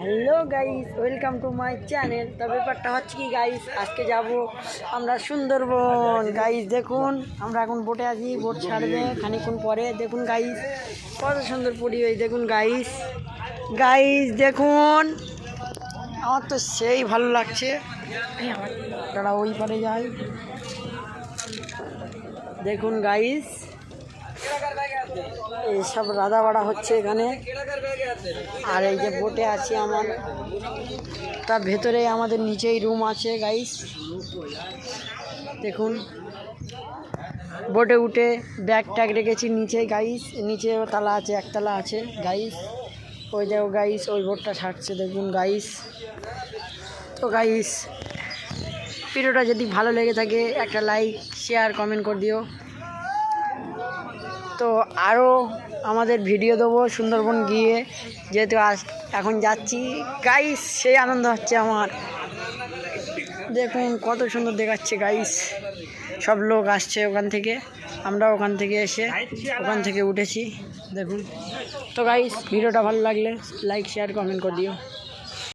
Hello guys, welcome to my channel. তো ব্যাপারটা হচ্ছে কি গাইস, আজকে যাব আমরা সুন্দরবন। গাইস দেখুন, আমরা এখন বোটে আছি, বোট ছাড়বে খানিক্ষণ পরে। দেখুন গাইস কত সুন্দর পরিবেশ, দেখুন গাইস। গাইস দেখুন, আমার তো সেই ভালো লাগছে। তারা ওই পারে যায়, দেখুন গাইস। এইসব রাধাবাড়া হচ্ছে এখানে। আর এই যে বোটে আছি আমার, তার ভেতরে আমাদের নিচেই রুম আছে গাইস। দেখুন বোটে উঠে ব্যাগ ট্যাগ রেখেছি নিচে গাইস, নিচে তালা আছে, একতলা আছে গাইস। ওই দেখো গাইস, ওই বোটটা ছাড়ছে দেখুন গাইস। তো গাইস ভিডিওটা যদি ভালো লেগে থাকে একটা লাইক শেয়ার কমেন্ট করে দিও। তো আরও আমাদের ভিডিও দেবো সুন্দরবন গিয়ে, যেহেতু এখন যাচ্ছি গাইস, সেই আনন্দ হচ্ছে আমার। দেখুন কত সুন্দর দেখাচ্ছে গাইস, সব লোক আসছে ওখান থেকে, আমরা ওখান থেকে এসে ওখান থেকে উঠেছি দেখুন। তো গাইস ভিডিওটা ভালো লাগলে লাইক শেয়ার কমেন্ট করে দিও।